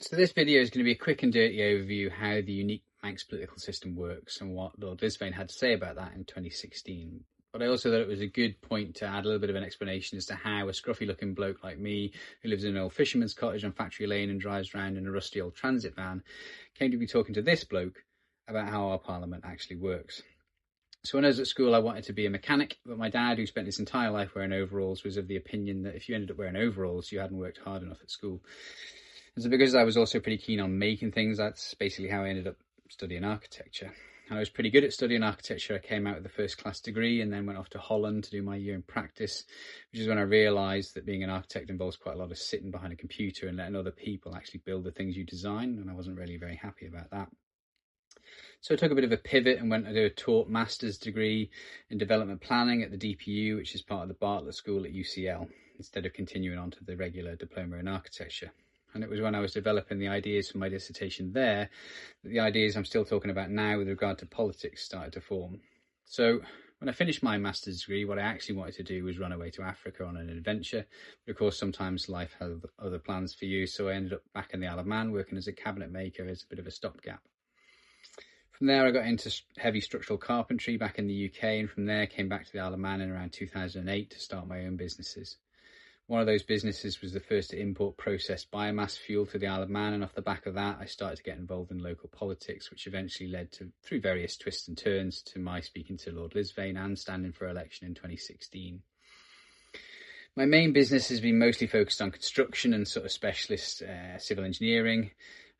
So this video is going to be a quick and dirty overview how the unique MANX political system works and what Lord LISVANE had to say about that in 2016. But I also thought it was a good point to add a little bit of an explanation as to how a scruffy looking bloke like me, who lives in an old fisherman's cottage on Factory Lane and drives around in a rusty old transit van, came to be talking to this bloke about how our parliament actually works. So when I was at school, I wanted to be a mechanic, but my dad, who spent his entire life wearing overalls, was of the opinion that if you ended up wearing overalls, you hadn't worked hard enough at school. And so because I was also pretty keen on making things, that's basically how I ended up studying architecture. And I was pretty good at studying architecture. I came out with a first class degree and then went off to Holland to do my year in practice, which is when I realised that being an architect involves quite a lot of sitting behind a computer and letting other people actually build the things you design, and I wasn't really very happy about that. So I took a bit of a pivot and went to do a taught master's degree in development planning at the DPU, which is part of the Bartlett School at UCL, instead of continuing on to the regular diploma in architecture. And it was when I was developing the ideas for my dissertation there that the ideas I'm still talking about now with regard to politics started to form. So when I finished my master's degree, what I actually wanted to do was run away to Africa on an adventure. But of course, sometimes life has other plans for you. So I ended up back in the Isle of Man working as a cabinet maker as a bit of a stopgap. From there, I got into heavy structural carpentry back in the UK, and from there came back to the Isle of Man in around 2008 to start my own businesses. One of those businesses was the first to import processed biomass fuel to the Isle of Man, and off the back of that, I started to get involved in local politics, which eventually led to, through various twists and turns, to my speaking to Lord LISVANE and standing for election in 2016. My main business has been mostly focused on construction and sort of specialist civil engineering,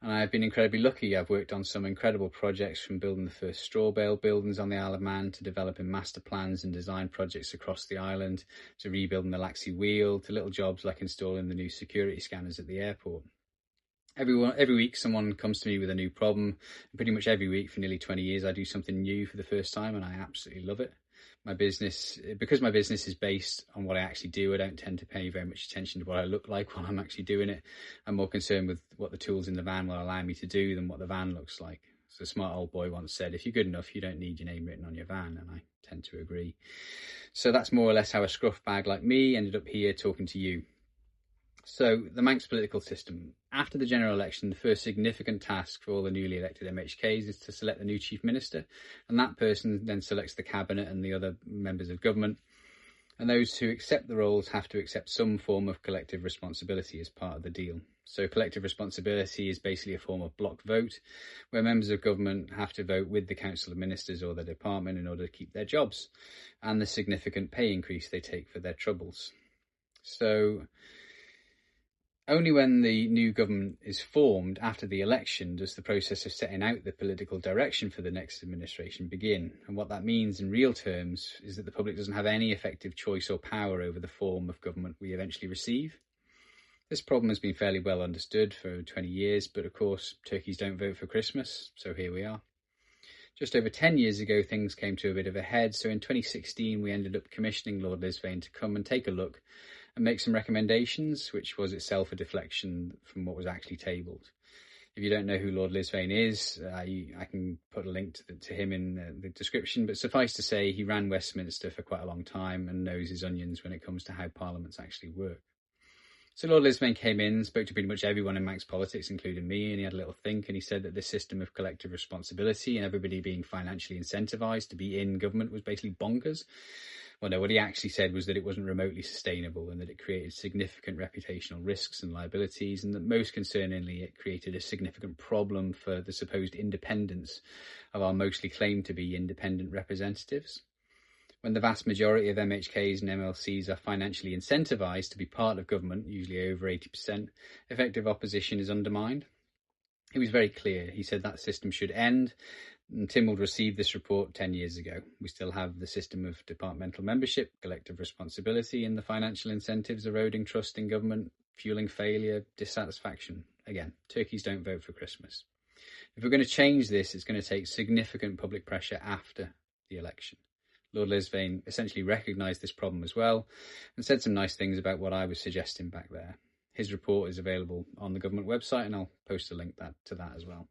and I've been incredibly lucky. I've worked on some incredible projects, from building the first straw bale buildings on the Isle of Man to developing master plans and design projects across the island, to rebuilding the Laxey Wheel, to little jobs like installing the new security scanners at the airport. Every week someone comes to me with a new problem, and pretty much every week for nearly 20 years I do something new for the first time, and I absolutely love it. Because my business is based on what I actually do, I don't tend to pay very much attention to what I look like while I'm actually doing it. I'm more concerned with what the tools in the van will allow me to do than what the van looks like. So a smart old boy once said, if you're good enough, you don't need your name written on your van, and I tend to agree. So that's more or less how a scruff bag like me ended up here talking to you. So the MANX political system. After the general election, the first significant task for all the newly elected MHKs is to select the new chief minister, and that person then selects the cabinet and the other members of government. And those who accept the roles have to accept some form of collective responsibility as part of the deal. So collective responsibility is basically a form of block vote, where members of government have to vote with the Council of Ministers or their department in order to keep their jobs, and the significant pay increase they take for their troubles. So only when the new government is formed after the election does the process of setting out the political direction for the next administration begin. And what that means in real terms is that the public doesn't have any effective choice or power over the form of government we eventually receive. This problem has been fairly well understood for 20 years, but of course turkeys don't vote for Christmas, so here we are. Just over 10 years ago, things came to a bit of a head. So in 2016, we ended up commissioning Lord LISVANE to come and take a look and make some recommendations, which was itself a deflection from what was actually tabled. If you don't know who Lord LISVANE is, I can put a link to him in the description, but suffice to say, he ran Westminster for quite a long time and knows his onions when it comes to how parliaments actually work. So Lord LISVANE came in, spoke to pretty much everyone in MANX politics, including me, and he had a little think, and he said that this system of collective responsibility and everybody being financially incentivised to be in government was basically bonkers. Well, no, what he actually said was that it wasn't remotely sustainable and that it created significant reputational risks and liabilities, and that most concerningly, it created a significant problem for the supposed independence of our mostly claimed to be independent representatives. When the vast majority of MHKs and MLCs are financially incentivised to be part of government, usually over 80%, effective opposition is undermined. He was very clear. He said that system should end, and Tynwald received this report 10 years ago. We still have the system of departmental membership, collective responsibility, and the financial incentives eroding trust in government, fueling failure, dissatisfaction. Again, turkeys don't vote for Christmas. If we're going to change this, it's going to take significant public pressure after the election. Lord LISVANE essentially recognised this problem as well and said some nice things about what I was suggesting back there. His report is available on the government website, and I'll post a link to that as well.